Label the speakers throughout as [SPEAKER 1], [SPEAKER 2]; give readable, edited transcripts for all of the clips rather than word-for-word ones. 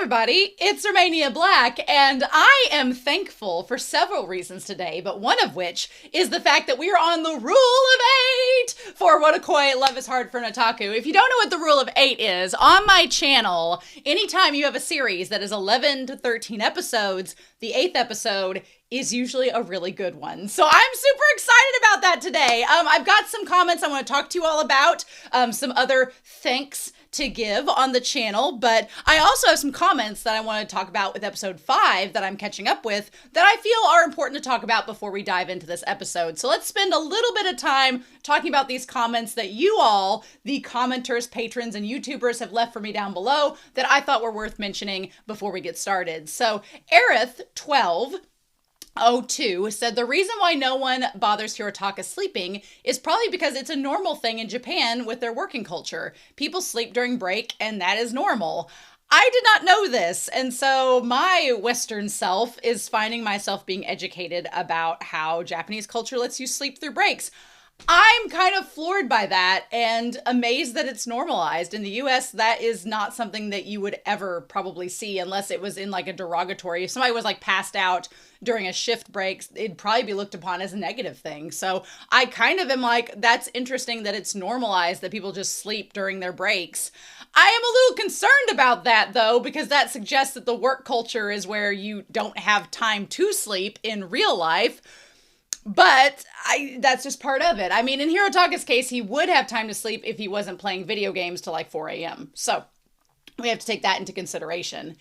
[SPEAKER 1] everybody, it's Romania Black, and I am thankful for several reasons today, but one of which is the fact that we are on the Rule of 8 for Wotakoi Love is Hard for an Otaku. If you don't know what the Rule of 8 is, on my channel, anytime you have a series that is 11 to 13 episodes, the 8th episode is usually a really good one. So I'm super excited about that today. I've got some comments I want to talk to you all about, some other thanks to give on the channel, but I also have some comments that I want to talk about with episode 5 that I'm catching up with that I feel are important to talk about before we dive into this episode. So let's spend a little bit of time talking about these comments that you all, the commenters, patrons, and YouTubers have left for me down below that I thought were worth mentioning before we get started. So Aerith1202 said the reason why no one bothers Hirotaka sleeping is probably because it's a normal thing in Japan with their working culture. People sleep during break, and that is normal. I did not know this, and so my Western self is finding myself being educated about how Japanese culture lets you sleep through breaks. I'm kind of floored by that and amazed that it's normalized. In the US, that is not something that you would ever probably see unless it was in like a derogatory. If somebody was like passed out during a shift break, it'd probably be looked upon as a negative thing. So I kind of am like, that's interesting that it's normalized that people just sleep during their breaks. I am a little concerned about that though, because that suggests that the work culture is where you don't have time to sleep in real life. But that's just part of it. I mean, in Hirotaka's case, he would have time to sleep if he wasn't playing video games till like 4 a.m. So we have to take that into consideration.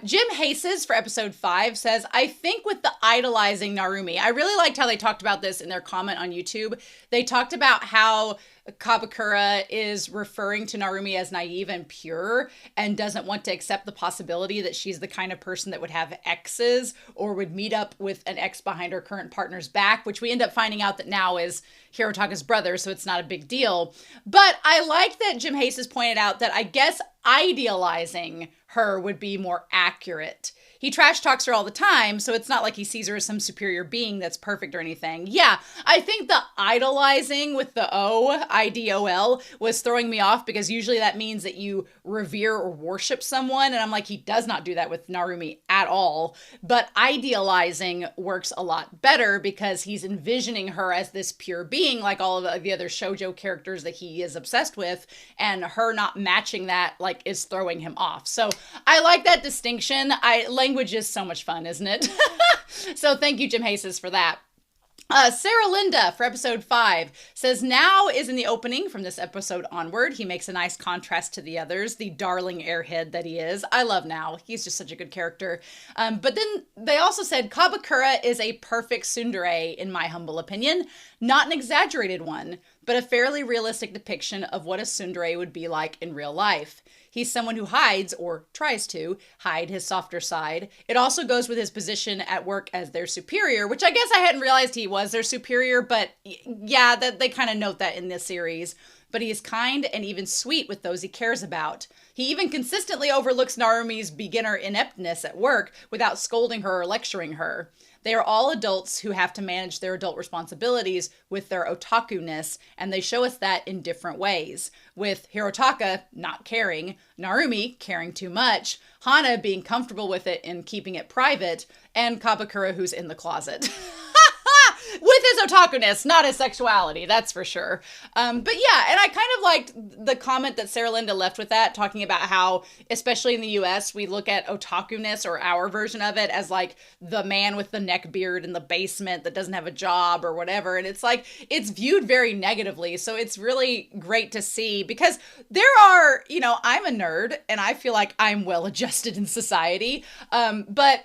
[SPEAKER 1] Jim Hases for episode 5 says, I think with the idolizing Narumi, I really liked how they talked about this in their comment on YouTube. They talked about how Kabakura is referring to Narumi as naive and pure and doesn't want to accept the possibility that she's the kind of person that would have exes or would meet up with an ex behind her current partner's back, which we end up finding out that now is Hirotaka's brother, so it's not a big deal. But I like that Jim Hayes has pointed out that I guess idealizing her would be more accurate. He trash talks her all the time, so it's not like he sees her as some superior being that's perfect or anything. Yeah, I think the idolizing with the O, I-D-O-L, was throwing me off because usually that means that you revere or worship someone, and I'm like, he does not do that with Narumi at all. But idealizing works a lot better because he's envisioning her as this pure being like all of the other shoujo characters that he is obsessed with, and her not matching that like is throwing him off. So I like that distinction. Language is so much fun, isn't it? So thank you, Jim Hases, for that. Sarah Linda for episode 5 says Now is in the opening from this episode onward. He makes a nice contrast to the others, the darling airhead that he is. I love Now. He's just such a good character. But then they also said Kabakura is a perfect tsundere, in my humble opinion. Not an exaggerated one, but a fairly realistic depiction of what a tsundere would be like in real life. He's someone who hides, or tries to, hide his softer side. It also goes with his position at work as their superior, which I guess I hadn't realized he was their superior, but yeah, they kind of note that in this series. But he is kind and even sweet with those he cares about. He even consistently overlooks Narumi's beginner ineptness at work without scolding her or lecturing her. They are all adults who have to manage their adult responsibilities with their otaku-ness, and they show us that in different ways. With Hirotaka not caring, Narumi caring too much, Hana being comfortable with it and keeping it private, and Kabakura who's in the closet. With his otaku-ness, not his sexuality, that's for sure. But yeah, and I kind of liked the comment that Sarah Linda left with that, talking about how, especially in the US, we look at otaku-ness, or our version of it, as like the man with the neck beard in the basement that doesn't have a job or whatever. And it's like, it's viewed very negatively. So it's really great to see, because there are, you know, I'm a nerd and I feel like I'm well adjusted in society. But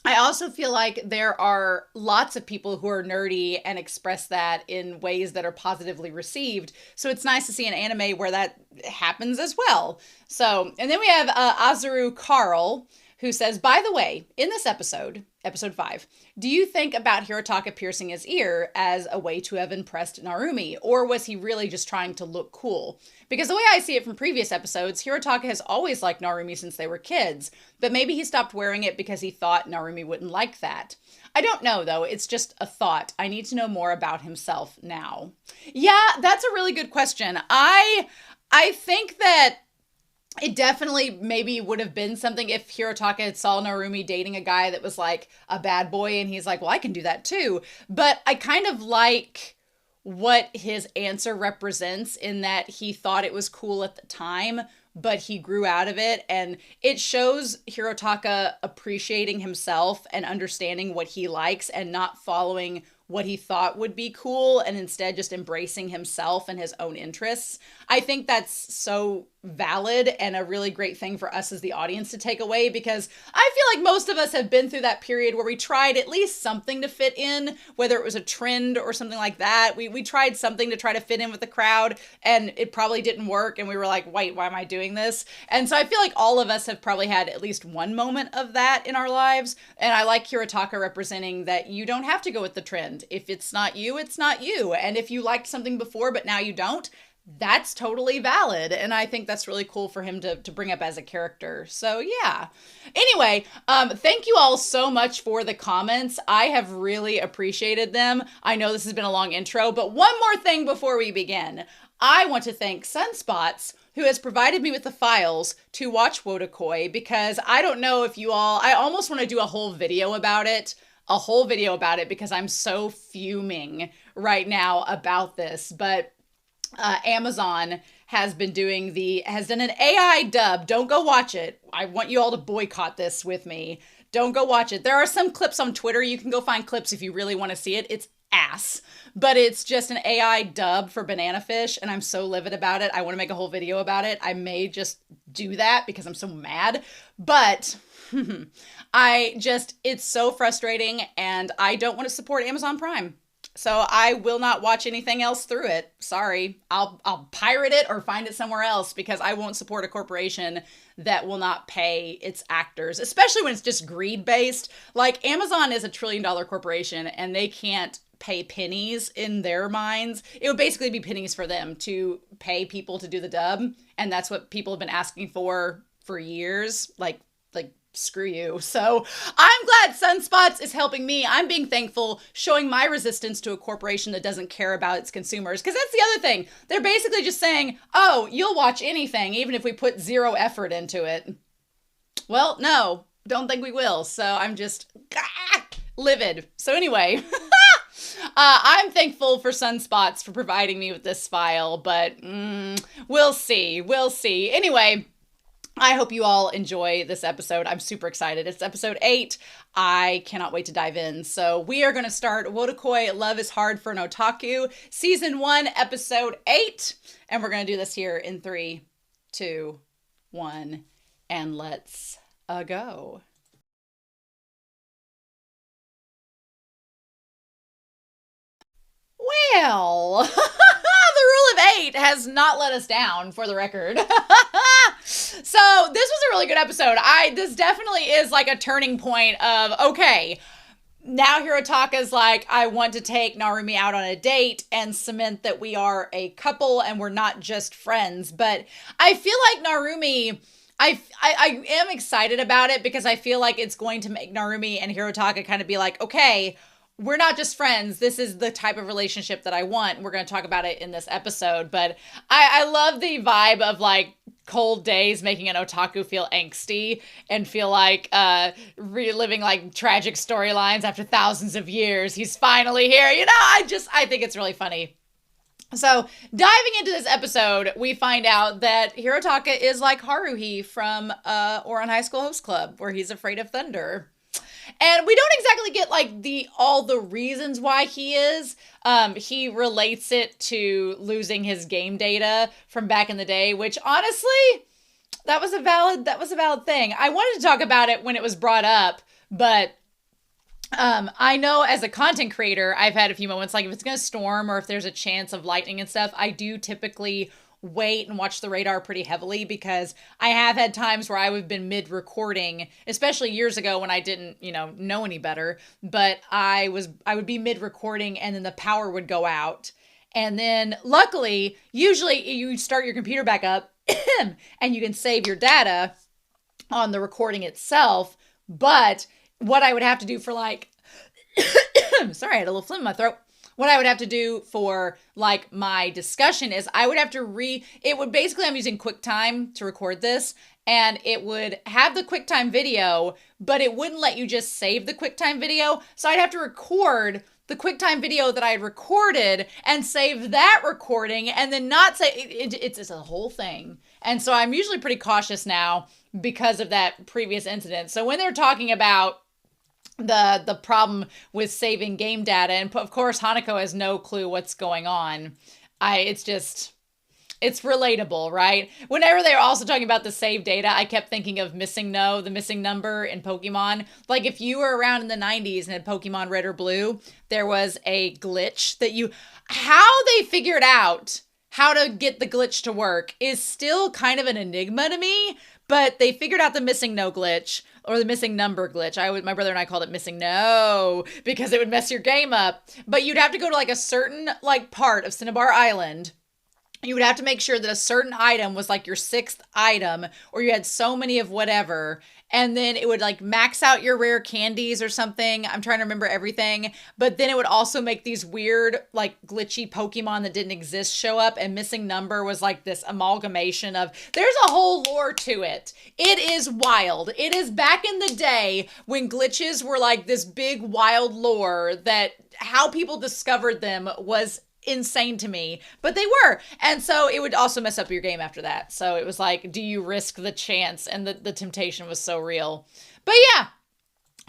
[SPEAKER 1] I also feel like there are lots of people who are nerdy and express that in ways that are positively received. So it's nice to see an anime where that happens as well. So, and then we have Azuru Carl, who says, by the way, in this episode 5, do you think about Hirotaka piercing his ear as a way to have impressed Narumi, or was he really just trying to look cool? Because the way I see it from previous episodes, Hirotaka has always liked Narumi since they were kids, but maybe he stopped wearing it because he thought Narumi wouldn't like that. I don't know, though. It's just a thought. I need to know more about himself now. Yeah, that's a really good question. I think that it definitely maybe would have been something if Hirotaka had saw Narumi dating a guy that was like a bad boy and he's like, well, I can do that too. But I kind of like what his answer represents in that he thought it was cool at the time, but he grew out of it. And it shows Hirotaka appreciating himself and understanding what he likes and not following what he thought would be cool and instead just embracing himself and his own interests. I think that's so valid and a really great thing for us as the audience to take away, because I feel like most of us have been through that period where we tried at least something to fit in, whether it was a trend or something like that. We tried something to try to fit in with the crowd and it probably didn't work. And we were like, wait, why am I doing this? And so I feel like all of us have probably had at least one moment of that in our lives. And I like Hirotaka representing that you don't have to go with the trend. If it's not you, it's not you. And if you liked something before, but now you don't, that's totally valid. And I think that's really cool for him to bring up as a character. So yeah. Anyway, thank you all so much for the comments. I have really appreciated them. I know this has been a long intro, but one more thing before we begin. I want to thank Sunspots, who has provided me with the files to watch Wotakoi, because I don't know if you all, I almost want to do a whole video about it. Because I'm so fuming right now about this. But Amazon has done an AI dub. Don't go watch it. I want you all to boycott this with me. Don't go watch it. There are some clips on Twitter. You can go find clips if you really want to see it. It's ass, but it's just an AI dub for Banana Fish, and I'm so livid about it. I want to make a whole video about it. I may just do that because I'm so mad, but it's so frustrating, and I don't want to support Amazon Prime. So I will not watch anything else through it. Sorry. I'll pirate it or find it somewhere else, because I won't support a corporation that will not pay its actors, especially when it's just greed based. Like, Amazon is $1 trillion corporation and they can't pay pennies in their minds. It would basically be pennies for them to pay people to do the dub. And that's what people have been asking for years. Like screw you. So I'm glad Sunspots is helping me. I'm being thankful, showing my resistance to a corporation that doesn't care about its consumers. Because that's the other thing. They're basically just saying, oh, you'll watch anything, even if we put zero effort into it. Well, no, don't think we will. So I'm just livid. So anyway, I'm thankful for Sunspots for providing me with this file, but we'll see. We'll see. Anyway, I hope you all enjoy this episode. I'm super excited. It's episode 8. I cannot wait to dive in. So we are going to start Wotakoi, Love is Hard for an Otaku, season 1, episode 8. And we're going to do this here in 3, 2, 1, and let's go. Well, the rule of 8 has not let us down, for the record. So this was a really good episode. This definitely is like a turning point of, okay, now Hirotaka's like, I want to take Narumi out on a date and cement that we are a couple and we're not just friends. But I feel like Narumi, I am excited about it, because I feel like it's going to make Narumi and Hirotaka kind of be like, okay, we're not just friends. This is the type of relationship that I want. We're going to talk about it in this episode. But I love the vibe of like cold days making an otaku feel angsty and feel like reliving like tragic storylines after thousands of years. He's finally here. You know, I think it's really funny. So diving into this episode, we find out that Hirotaka is like Haruhi from Ouran High School Host Club, where he's afraid of thunder. And we don't exactly get like all the reasons why he is. He relates it to losing his game data from back in the day, which honestly, that was a valid thing. I wanted to talk about it when it was brought up, but I know as a content creator, I've had a few moments, like if it's going to storm or if there's a chance of lightning and stuff, I do typically wait and watch the radar pretty heavily, because I have had times where I would have been mid-recording, especially years ago when I didn't, know any better, but I would be mid-recording and then the power would go out. And then luckily, usually you start your computer back up and you can save your data on the recording itself. But what I would have to do for like, sorry, I had a little phlegm in my throat. what I would have to do for like my discussion is I would have to it would basically, I'm using QuickTime to record this, and it would have the QuickTime video, but it wouldn't let you just save the QuickTime video. So I'd have to record the QuickTime video that I had recorded and save that recording and then not say it's a whole thing. And so I'm usually pretty cautious now because of that previous incident. So when they're talking about the problem with saving game data, and of course Hanako has no clue what's going on, it's relatable, right? Whenever they were also talking about the save data, I kept thinking of the missing number in Pokemon. Like if you were around in the 90s and had Pokemon Red or Blue, there was a glitch how they figured out how to get the glitch to work is still kind of an enigma to me, but they figured out the missing no glitch, or the missing number glitch. My brother and I called it missing no because it would mess your game up. But you'd have to go to like a certain like part of Cinnabar Island. You would have to make sure that a certain item was like your 6th item, or you had so many of whatever. And then it would like max out your rare candies or something. I'm trying to remember everything. But then it would also make these weird, like glitchy Pokemon that didn't exist show up. And missing number was like this amalgamation of, there's a whole lore to it. It is wild. It is back in the day when glitches were like this big wild lore that how people discovered them was insane to me, but they were. And so it would also mess up your game after that. So it was like, do you risk the chance? And the temptation was so real. But yeah,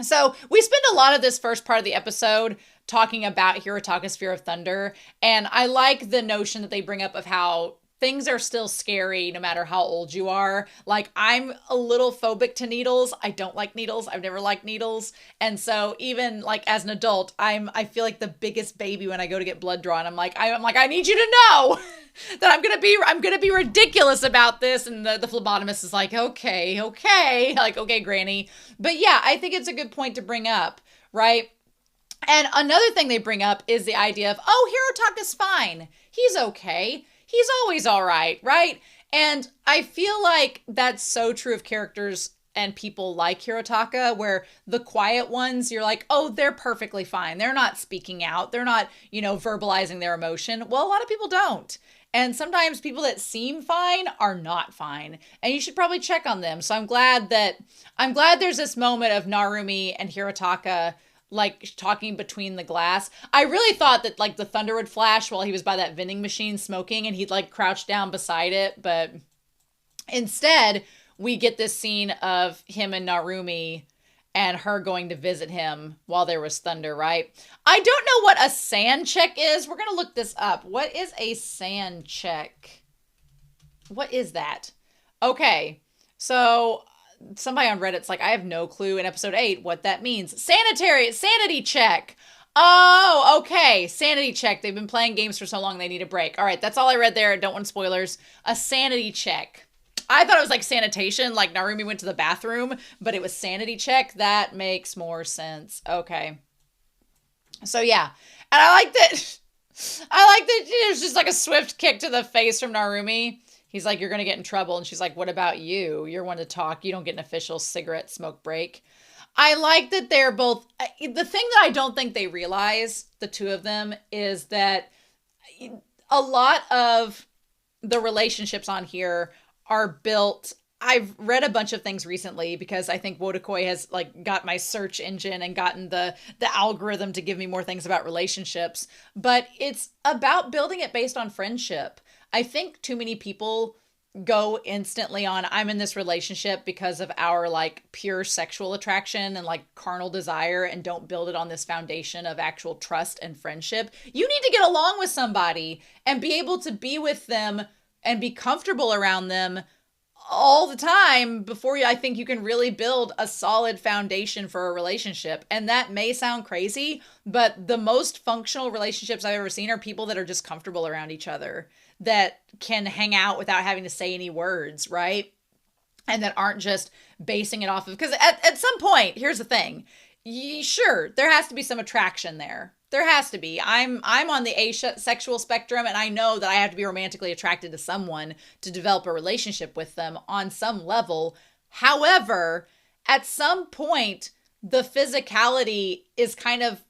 [SPEAKER 1] so we spend a lot of this first part of the episode talking about Hirotaka's Fear of Thunder. And I like the notion that they bring up of how things are still scary no matter how old you are. Like, I'm a little phobic to needles. I don't like needles. I've never liked needles. And so even like as an adult, I feel like the biggest baby when I go to get blood drawn. I'm like, I need you to know that I'm gonna be ridiculous about this. And the phlebotomist is like, okay. Like, okay, Granny. But yeah, I think it's a good point to bring up, right? And another thing they bring up is the idea of, oh, Hirotaka's fine. He's okay. He's always all right, right? And I feel like that's so true of characters and people like Hirotaka, where the quiet ones, you're like, oh, they're perfectly fine. They're not speaking out. They're not, verbalizing their emotion. Well, a lot of people don't. And sometimes people that seem fine are not fine. And you should probably check on them. So I'm glad there's this moment of Narumi and Hirotaka like talking between the glass. I really thought that like the thunder would flash while he was by that vending machine smoking and he'd like crouch down beside it. But instead we get this scene of him and Narumi and her going to visit him while there was thunder, right? I don't know what a sand check is. We're going to look this up. What is a sand check? What is that? Okay. So somebody on Reddit's like, I have no clue in episode 8 what that means. Sanity check. Oh, okay. Sanity check. They've been playing games for so long they need a break. All right, that's all I read there. Don't want spoilers. A sanity check. I thought it was like sanitation, like Narumi went to the bathroom, but it was sanity check. That makes more sense. Okay. So yeah. And I like that there's just like a swift kick to the face from Narumi. He's like, you're going to get in trouble. And she's like, what about you? You're one to talk. You don't get an official cigarette smoke break. I like that they're both. The thing that I don't think they realize, the two of them, is that a lot of the relationships on here are built. I've read a bunch of things recently because I think Wotakoi has like got my search engine and gotten the algorithm to give me more things about relationships. But it's about building it based on friendship. I think too many people go instantly on, I'm in this relationship because of our like pure sexual attraction and like carnal desire, and don't build it on this foundation of actual trust and friendship. You need to get along with somebody and be able to be with them and be comfortable around them all the time before I think you can really build a solid foundation for a relationship. And that may sound crazy, but the most functional relationships I've ever seen are people that are just comfortable around each other, that can hang out without having to say any words, right? And that aren't just basing it off of, because at some point, here's the thing. Sure, there has to be some attraction there. There has to be. I'm on the asexual spectrum, and I know that I have to be romantically attracted to someone to develop a relationship with them on some level. However, at some point, the physicality is kind of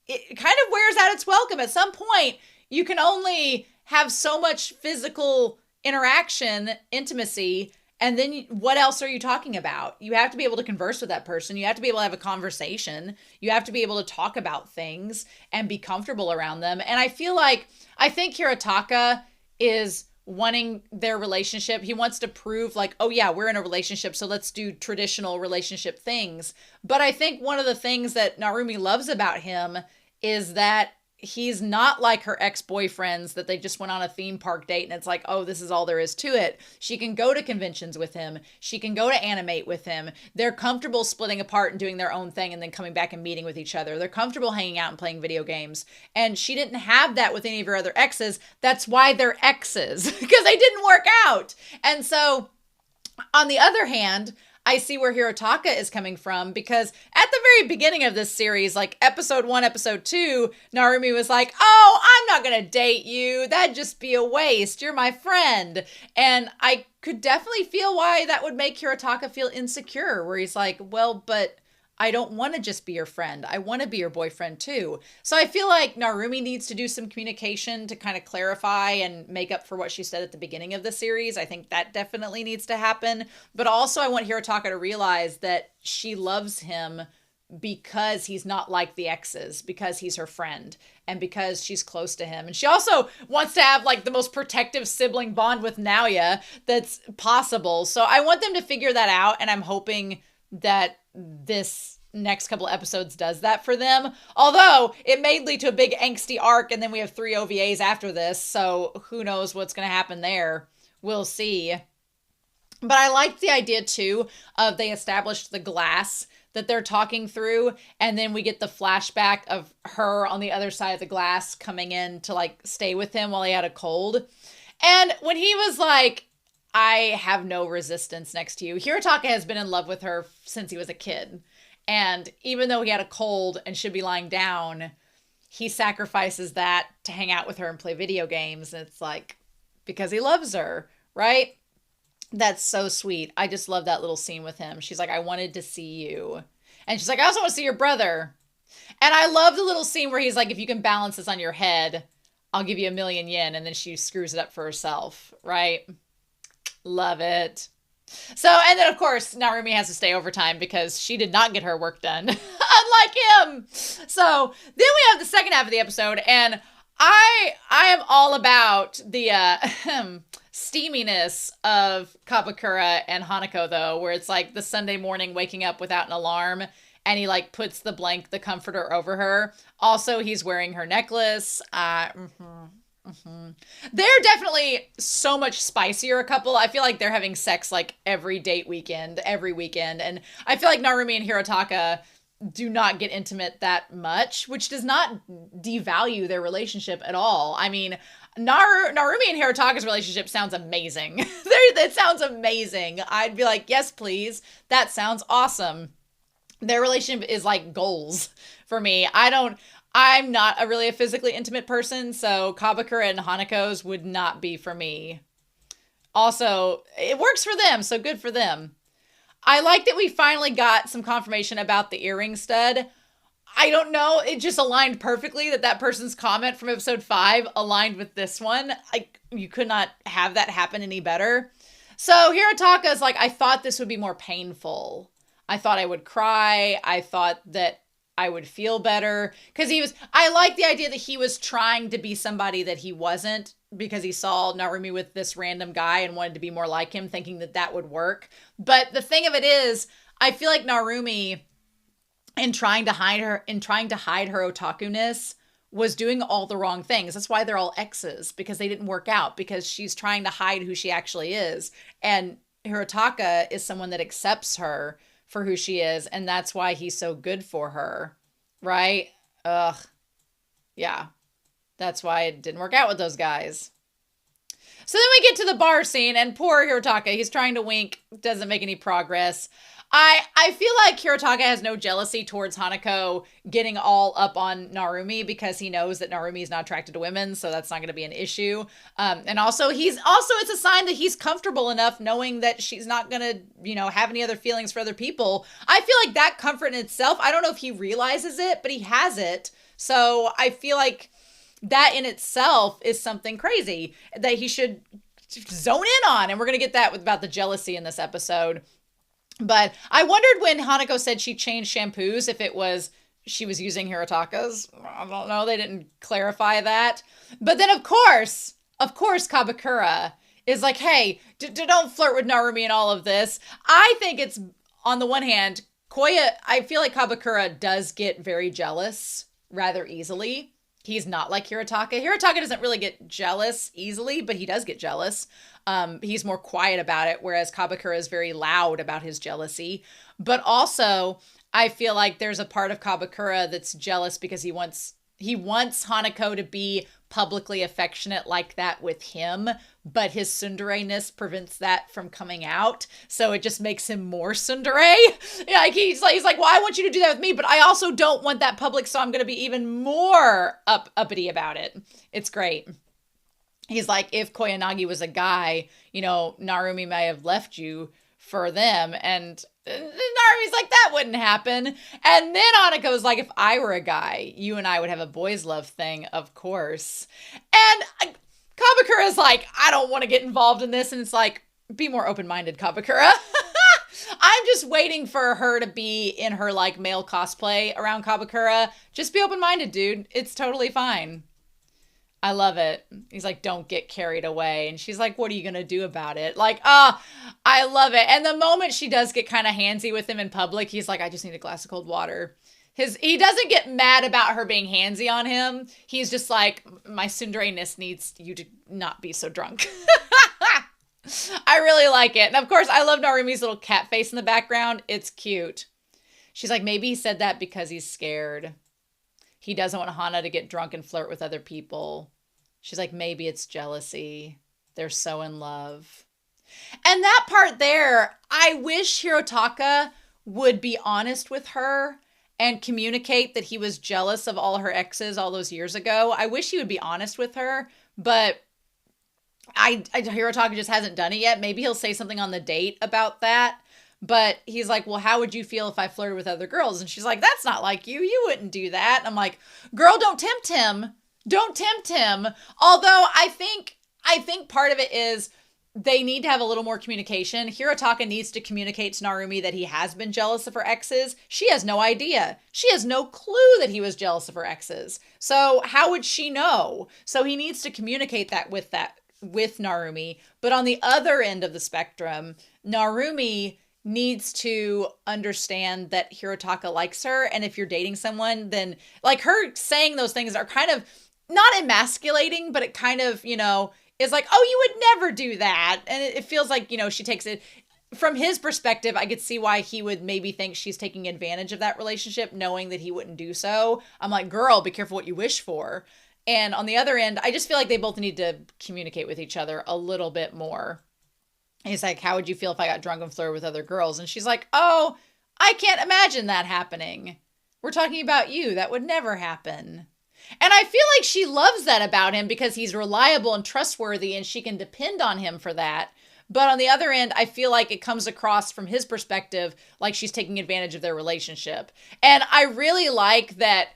[SPEAKER 1] it kind of wears out its welcome. At some point, you can only have so much physical interaction, intimacy, and then what else are you talking about? You have to be able to converse with that person. You have to be able to have a conversation. You have to be able to talk about things and be comfortable around them. And I think Hirotaka is wanting their relationship. He wants to prove like, oh yeah, we're in a relationship, so let's do traditional relationship things. But I think one of the things that Narumi loves about him is that he's not like her ex-boyfriends that they just went on a theme park date and it's like, oh, this is all there is to it. She can go to conventions with him. She can go to animate with him. They're comfortable splitting apart and doing their own thing and then coming back and meeting with each other. They're comfortable hanging out and playing video games. And she didn't have that with any of her other exes. That's why they're exes, because they didn't work out. And so, on the other hand, I see where Hirotaka is coming from, because at the very beginning of this series, like episode 1, episode 2, Narumi was like, oh, I'm not going to date you. That'd just be a waste. You're my friend. And I could definitely feel why that would make Hirotaka feel insecure, where he's like, well, but I don't want to just be your friend. I want to be your boyfriend too. So I feel like Narumi needs to do some communication to kind of clarify and make up for what she said at the beginning of the series. I think that definitely needs to happen. But also I want Hirotaka to realize that she loves him because he's not like the exes, because he's her friend, and because she's close to him. And she also wants to have like the most protective sibling bond with Naoya that's possible. So I want them to figure that out, and I'm hoping that this next couple of episodes does that for them. Although it may lead to a big angsty arc, and then we have 3 OVAs after this, so who knows what's going to happen there. We'll see. But I liked the idea too of they established the glass that they're talking through, and then we get the flashback of her on the other side of the glass coming in to like stay with him while he had a cold. And when he was like, I have no resistance next to you, Hirotaka has been in love with her since he was a kid. And even though he had a cold and should be lying down, he sacrifices that to hang out with her and play video games. And it's like, because he loves her, right? That's so sweet. I just love that little scene with him. She's like, I wanted to see you. And she's like, I also want to see your brother. And I love the little scene where he's like, if you can balance this on your head, I'll give you 1,000,000 yen. And then she screws it up for herself, right? Love it. So, and then of course, Narumi has to stay overtime because she did not get her work done, unlike him. So then we have the second half of the episode, and I am all about the steaminess of Kabakura and Hanako, though, where it's like the Sunday morning waking up without an alarm, and he like puts the comforter over her. Also, he's wearing her necklace. They're definitely so much spicier a couple. I feel like they're having sex like every weekend. And I feel like Narumi and Hirotaka do not get intimate that much, which does not devalue their relationship at all. I mean, Narumi and Hirotaka's relationship sounds amazing. It sounds amazing. I'd be like, yes, please. That sounds awesome. Their relationship is like goals for me. I'm not really a physically intimate person, so Kabakura and Hanako's would not be for me. Also, it works for them, so good for them. I like that we finally got some confirmation about the earring stud. I don't know, it just aligned perfectly that person's comment from episode 5 aligned with this one. You could not have that happen any better. So Hirotaka is like, I thought this would be more painful. I thought I would cry. I thought that I would feel better, because I like the idea that he was trying to be somebody that he wasn't, because he saw Narumi with this random guy and wanted to be more like him, thinking that would work. But the thing of it is, I feel like Narumi, in trying to hide her otaku-ness, was doing all the wrong things. That's why they're all exes, because they didn't work out, because she's trying to hide who she actually is. And Hirotaka is someone that accepts her for who she is, and that's why he's so good for her, right? Ugh. Yeah. That's why it didn't work out with those guys. So then we get to the bar scene, and poor Hirotaka, he's trying to wink, doesn't make any progress. I feel like Hirotaka has no jealousy towards Hanako getting all up on Narumi because he knows that Narumi is not attracted to women, so that's not going to be an issue. And also, it's a sign that he's comfortable enough knowing that she's not going to, have any other feelings for other people. I feel like that comfort in itself, I don't know if he realizes it, but he has it. So I feel like that in itself is something crazy that he should zone in on. And we're going to get that about the jealousy in this episode. But I wondered when Hanako said she changed shampoos, if it was she was using Hirotaka's. I don't know. They didn't clarify that. But then, of course, Kabakura is like, hey, don't flirt with Narumi and all of this. I think it's, on the one hand, Koya, I feel like Kabakura does get very jealous rather easily. He's not like Hirotaka. Hirotaka doesn't really get jealous easily, but he does get jealous. He's more quiet about it, whereas Kabakura is very loud about his jealousy. But also, I feel like there's a part of Kabakura that's jealous because he wants Hanako to be publicly affectionate like that with him, but his tsundere-ness prevents that from coming out, so it just makes him more tsundere. Yeah, like he's like, well, I want you to do that with me, but I also don't want that public, so I'm going to be even more uppity about it. It's great. He's like, if Koyanagi was a guy, Narumi may have left you for them, and Narumi's like, that wouldn't happen. And then Hanako's like, if I were a guy, you and I would have a boys' love thing, of course. And Kabakura's like, I don't want to get involved in this. And it's like, be more open-minded, Kabakura. I'm just waiting for her to be in her like male cosplay around Kabakura. Just be open-minded, dude. It's totally fine. I love it. He's like, don't get carried away. And she's like, what are you going to do about it? Like, I love it. And the moment she does get kind of handsy with him in public, he's like, I just need a glass of cold water. He doesn't get mad about her being handsy on him. He's just like, my tsundere-ness needs you to not be so drunk. I really like it. And of course, I love Narumi's little cat face in the background. It's cute. She's like, maybe he said that because he's scared. He doesn't want Hana to get drunk and flirt with other people. She's like, maybe it's jealousy. They're so in love. And that part there, I wish Hirotaka would be honest with her and communicate that he was jealous of all her exes all those years ago. I wish he would be honest with her, but Hirotaka just hasn't done it yet. Maybe he'll say something on the date about that. But he's like, well, how would you feel if I flirted with other girls? And she's like, that's not like you. You wouldn't do that. And I'm like, girl, don't tempt him. Don't tempt him. Although I think part of it is they need to have a little more communication. Hirotaka needs to communicate to Narumi that he has been jealous of her exes. She has no idea. She has no clue that he was jealous of her exes. So how would she know? So he needs to communicate that with Narumi. But on the other end of the spectrum, Narumi needs to understand that Hirotaka likes her. And if you're dating someone, then like her saying those things are kind of not emasculating, but it kind of, is like, oh, you would never do that. And it feels like, she takes it from his perspective. I could see why he would maybe think she's taking advantage of that relationship, knowing that he wouldn't do so. I'm like, girl, be careful what you wish for. And on the other end, I just feel like they both need to communicate with each other a little bit more. He's like, how would you feel if I got drunk and flirted with other girls? And she's like, oh, I can't imagine that happening. We're talking about you. That would never happen. And I feel like she loves that about him because he's reliable and trustworthy and she can depend on him for that. But on the other end, I feel like it comes across from his perspective like she's taking advantage of their relationship. And I really like that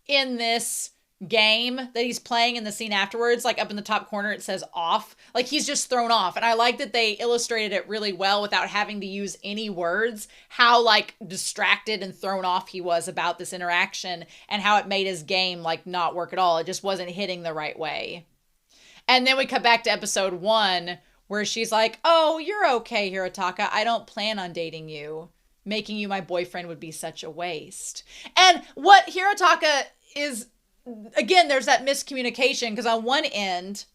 [SPEAKER 1] in this game that he's playing in the scene afterwards, like up in the top corner, it says off. Like he's just thrown off. And I like that they illustrated it really well without having to use any words, how like distracted and thrown off he was about this interaction and how it made his game like not work at all. It just wasn't hitting the right way. And then we cut back to episode 1 where she's like, oh, you're okay, Hirotaka. I don't plan on dating you. Making you my boyfriend would be such a waste. And what Hirotaka is, again, there's that miscommunication because on one end,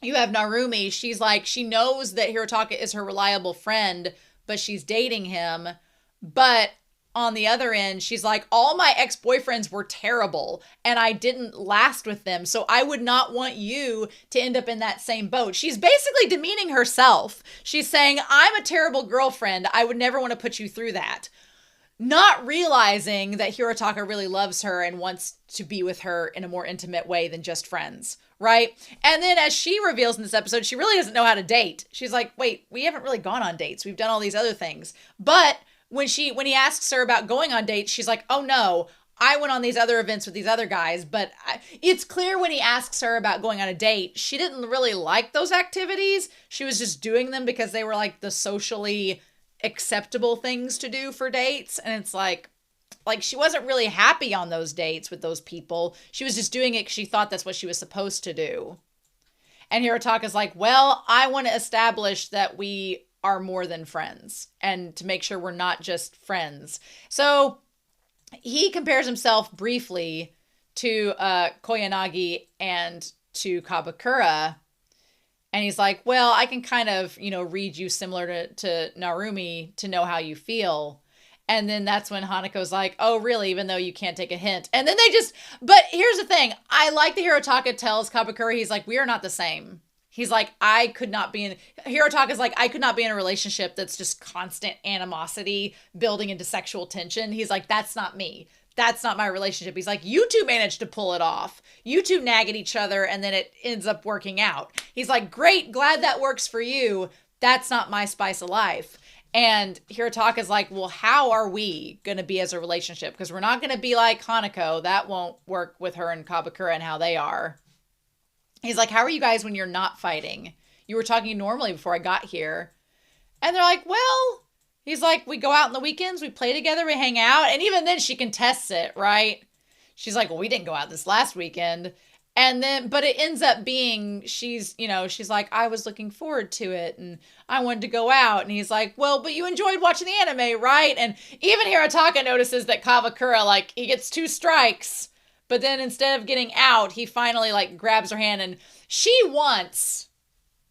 [SPEAKER 1] you have Narumi. She's like, she knows that Hirotaka is her reliable friend, but she's dating him. But on the other end, she's like, all my ex-boyfriends were terrible and I didn't last with them. So I would not want you to end up in that same boat. She's basically demeaning herself. She's saying, I'm a terrible girlfriend. I would never want to put you through that. Not realizing that Hirotaka really loves her and wants to be with her in a more intimate way than just friends, right? And then as she reveals in this episode, she really doesn't know how to date. She's like, wait, we haven't really gone on dates. We've done all these other things. But when he asks her about going on dates, she's like, oh no, I went on these other events with these other guys. But it's clear when he asks her about going on a date, she didn't really like those activities. She was just doing them because they were like the socially acceptable things to do for dates. And it's like she wasn't really happy on those dates with those people. She was just doing it because she thought that's what she was supposed to do. And Hirotaka's like, well, I want to establish that we are more than friends and to make sure we're not just friends. So he compares himself briefly to Koyanagi and to Kabakura. And he's like, well, I can kind of, read you similar to Narumi to know how you feel. And then that's when Hanako's like, oh, really? Even though you can't take a hint. And then but here's the thing. I like that Hirotaka tells Kabakura, he's like, we are not the same. He's like, Hirotaka's like, I could not be in a relationship that's just constant animosity building into sexual tension. He's like, that's not me. That's not my relationship. He's like, you two managed to pull it off. You two nag at each other and then it ends up working out. He's like, great, glad that works for you. That's not my spice of life. And Hirotaka's like, well, how are we going to be as a relationship? Because we're not going to be like Hanako. That won't work with her and Kabakura and how they are. He's like, how are you guys when you're not fighting? You were talking normally before I got here. And they're like, well, he's like, we go out on the weekends, we play together, we hang out. And even then she contests it, right? She's like, well, we didn't go out this last weekend. And then, but it ends up being, she's like, I was looking forward to it and I wanted to go out. And he's like, well, but you enjoyed watching the anime, right? And even Hirotaka notices that Kabakura, like, he gets 2 strikes. But then instead of getting out, he finally grabs her hand and she wants,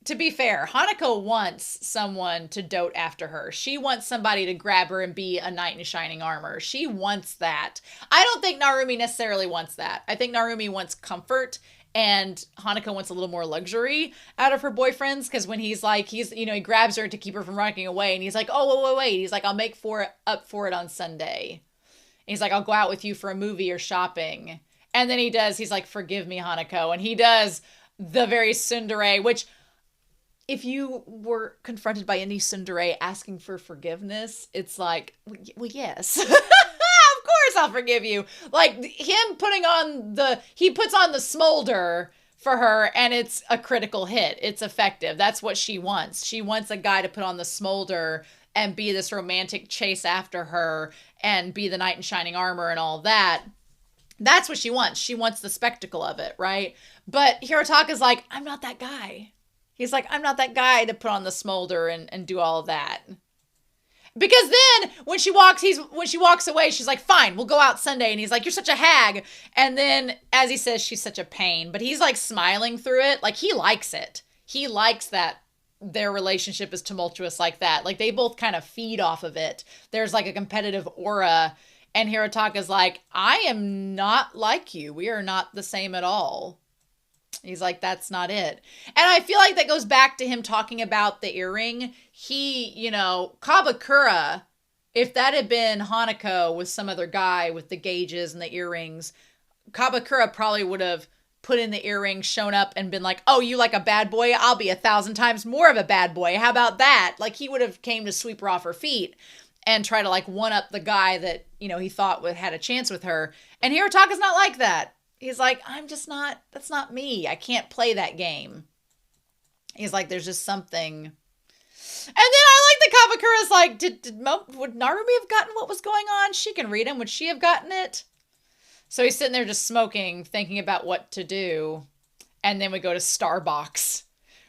[SPEAKER 1] to be fair, Hanako wants someone to dote after her. She wants somebody to grab her and be a knight in shining armor. She wants that. I don't think Narumi necessarily wants that. I think Narumi wants comfort and Hanako wants a little more luxury out of her boyfriends because when he grabs her to keep her from running away and he's like, oh, wait. He's like, I'll make up for it on Sunday. And he's like, I'll go out with you for a movie or shopping. And then he's like, forgive me, Hanako. And he does the very tsundere, which if you were confronted by any tsundere asking for forgiveness, it's like, well, yes. Of course I'll forgive you. Like him he puts on the smolder for her and it's a critical hit. It's effective. That's what she wants. She wants a guy to put on the smolder and be this romantic chase after her and be the knight in shining armor and all that. That's what she wants. She wants the spectacle of it, right? But Hirotaka's like, I'm not that guy. He's like, I'm not that guy to put on the smolder and do all of that. Because then when she walks away, she's like, fine, we'll go out Sunday. And he's like, you're such a hag. And then as he says, she's such a pain. But he's like smiling through it. Like he likes it. He likes that their relationship is tumultuous like that. Like they both kind of feed off of it. There's like a competitive aura. And Hirotaka's like, I am not like you. We are not the same at all. He's like, that's not it. And I feel like that goes back to him talking about the earring. Kabakura, if that had been Hanako with some other guy with the gauges and the earrings, Kabakura probably would have put in the earring, shown up and been like, oh, you like a bad boy? I'll be 1,000 times more of a bad boy. How about that? Like he would have came to sweep her off her feet and try to one up the guy that, he thought had a chance with her. And Hirotaka's not like that. He's like, that's not me. I can't play that game. He's like, there's just something. And then I like that Kabakura's like, would Narumi have gotten what was going on? She can read him. Would she have gotten it? So he's sitting there just smoking, thinking about what to do. And then we go to Starbucks,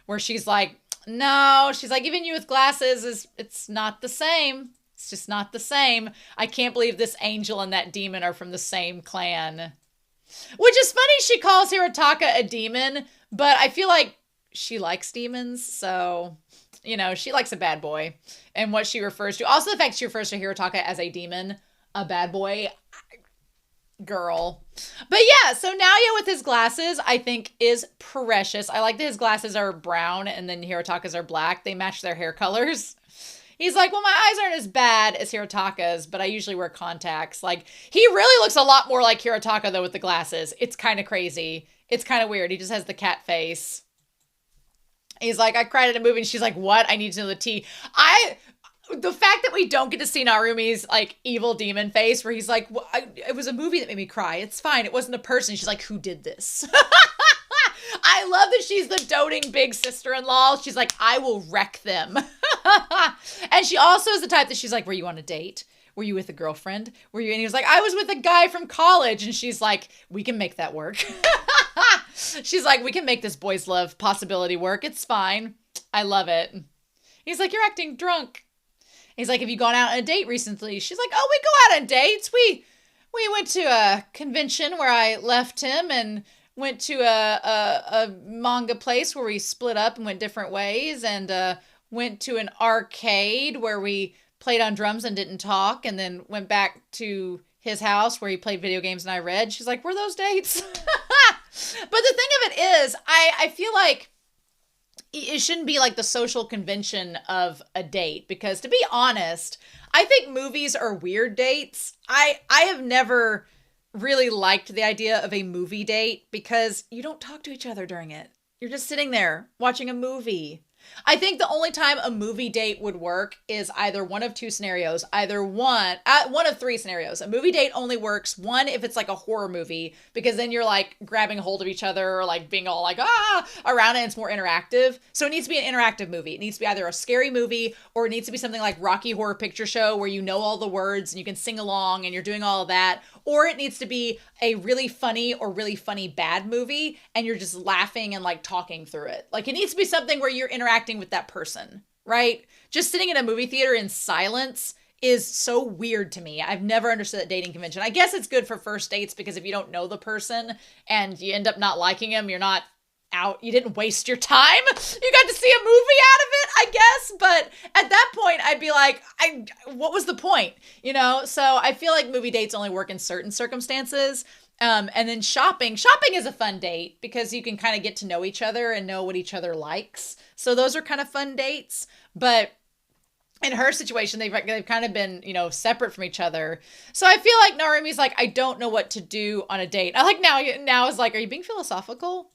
[SPEAKER 1] where she's like, no, she's like, even you with glasses, it's not the same. It's just not the same. I can't believe this angel and that demon are from the same clan. Which is funny, she calls Hirotaka a demon, but I feel like she likes demons, so, she likes a bad boy. And what she refers to, also the fact she refers to Hirotaka as a demon, a bad boy. Girl. But yeah, so Naoya with his glasses, I think is precious. I like that his glasses are brown and then Hirotaka's are black. They match their hair colors. He's like, well, my eyes aren't as bad as Hirotaka's, but I usually wear contacts. Like, he really looks a lot more like Hirotaka, though, with the glasses. It's kind of crazy. It's kind of weird. He just has the cat face. He's like, I cried at a movie, and she's like, what? I need to know the tea. The fact that we don't get to see Narumi's, like, evil demon face, where he's like, well, it was a movie that made me cry. It's fine. It wasn't a person. She's like, who did this? I love that she's the doting big sister-in-law. She's like, I will wreck them. And she also is the type that she's like, were you on a date? Were you with a girlfriend? Were you? And he was like, I was with a guy from college. And she's like, we can make that work. She's like, we can make this boys love possibility work. It's fine. I love it. He's like, you're acting drunk. He's like, have you gone out on a date recently? She's like, oh, we go out on dates. We went to a convention where I left him and went to a manga place where we split up and went different ways, and went to an arcade where we played on drums and didn't talk, and then went back to his house where he played video games and I read. She's like, were those dates? But the thing of it is, I feel like it shouldn't be like the social convention of a date, because to be honest, I think movies are weird dates. I have never really liked the idea of a movie date because you don't talk to each other during it. You're just sitting there watching a movie. I think the only time a movie date would work is either one of two scenarios. Either one of three scenarios. A movie date only works, one, if it's like a horror movie, because then you're like grabbing a hold of each other or like being all like, around it, and it's more interactive. So it needs to be an interactive movie. It needs to be either a scary movie or it needs to be something like Rocky Horror Picture Show where you know all the words and you can sing along and you're doing all of that. Or it needs to be a really funny or really funny bad movie and you're just laughing and like talking through it. Like it needs to be something where you're interacting with that person, right? Just sitting in a movie theater in silence is so weird to me. I've never understood that dating convention. I guess it's good for first dates because if you don't know the person and you end up not liking them, you're not out. You didn't waste your time. You got to see a movie out of it, I guess. But at that point, I'd be like, what was the point? You know? So I feel like movie dates only work in certain circumstances. And then shopping is a fun date because you can kind of get to know each other and know what each other likes. So those are kind of fun dates. But in her situation, they've kind of been, separate from each other. So I feel like Narumi's like, I don't know what to do on a date. I like now is like, are you being philosophical?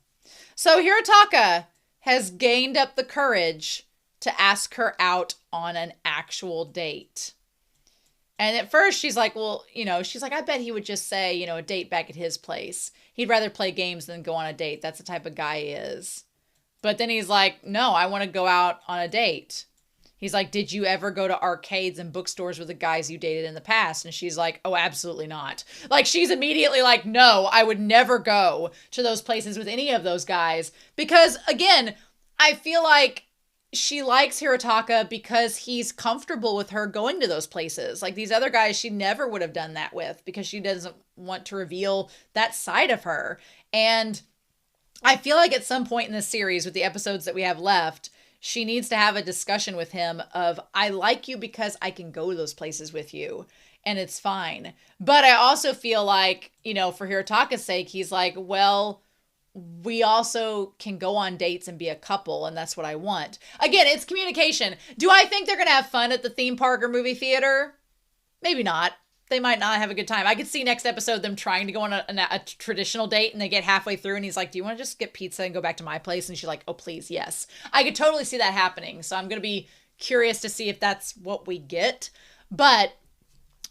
[SPEAKER 1] So Hirotaka has gained up the courage to ask her out on an actual date. And at first she's like, well, she's like, I bet he would just say, a date back at his place. He'd rather play games than go on a date. That's the type of guy he is. But then he's like, no, I want to go out on a date. He's like, did you ever go to arcades and bookstores with the guys you dated in the past? And she's like, oh, absolutely not. Like, she's immediately like, no, I would never go to those places with any of those guys. Because, again, I feel like she likes Hirotaka because he's comfortable with her going to those places. Like, these other guys, she never would have done that with because she doesn't want to reveal that side of her. And I feel like at some point in this series, with the episodes that we have left, she needs to have a discussion with him of, I like you because I can go to those places with you and it's fine. But I also feel like, for Hirotaka's sake, he's like, well, we also can go on dates and be a couple. And that's what I want. Again, it's communication. Do I think they're going to have fun at the theme park or movie theater? Maybe not. They might not have a good time. I could see next episode them trying to go on a traditional date and they get halfway through and he's like, do you want to just get pizza and go back to my place? And she's like, oh, please, yes. I could totally see that happening. So I'm going to be curious to see if that's what we get. But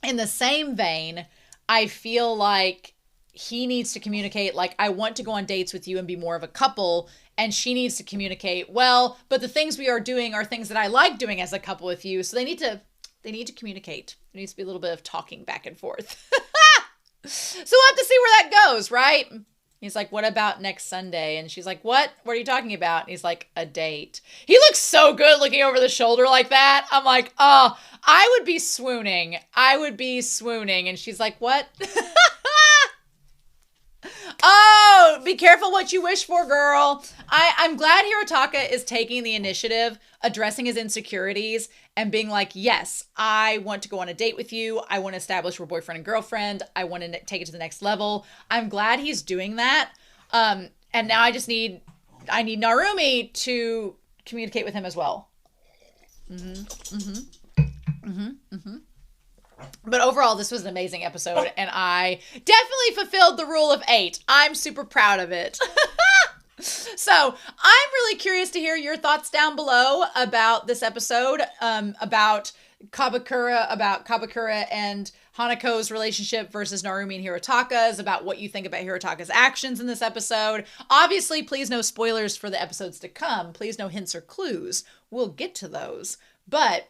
[SPEAKER 1] in the same vein, I feel like he needs to communicate, like, I want to go on dates with you and be more of a couple. And she needs to communicate, well, but the things we are doing are things that I like doing as a couple with you. So they need to communicate. There needs to be a little bit of talking back and forth. So we'll have to see where that goes, right? He's like, what about next Sunday? And she's like, what? What are you talking about? And he's like, a date. He looks so good looking over the shoulder like that. I'm like, oh, I would be swooning. And she's like, what? Oh, So be careful what you wish for, girl. I'm glad Hirotaka is taking the initiative, addressing his insecurities, and being like, yes, I want to go on a date with you. I want to establish we're boyfriend and girlfriend. I want to take it to the next level. I'm glad he's doing that. And now I need Narumi to communicate with him as well. But overall, this was an amazing episode, and I definitely fulfilled the rule of 8. I'm super proud of it. So I'm really curious to hear your thoughts down below about this episode, about Kabakura and Hanako's relationship versus Narumi and Hirotaka's, about what you think about Hirotaka's actions in this episode. Obviously, please no spoilers for the episodes to come. Please no hints or clues. We'll get to those. But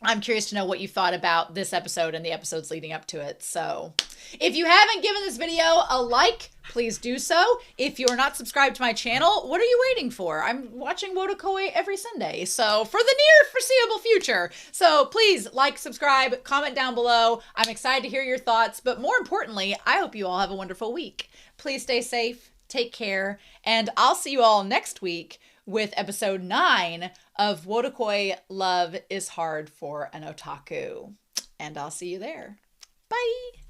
[SPEAKER 1] I'm curious to know what you thought about this episode and the episodes leading up to it. So if you haven't given this video a like, please do so. If you're not subscribed to my channel, what are you waiting for? I'm watching Wotakoi every Sunday, so for the near foreseeable future. So please like, subscribe, comment down below. I'm excited to hear your thoughts, but more importantly, I hope you all have a wonderful week. Please stay safe, take care, and I'll see you all next week with episode 9 of Wotakoi Love is Hard for an Otaku. And I'll see you there. Bye!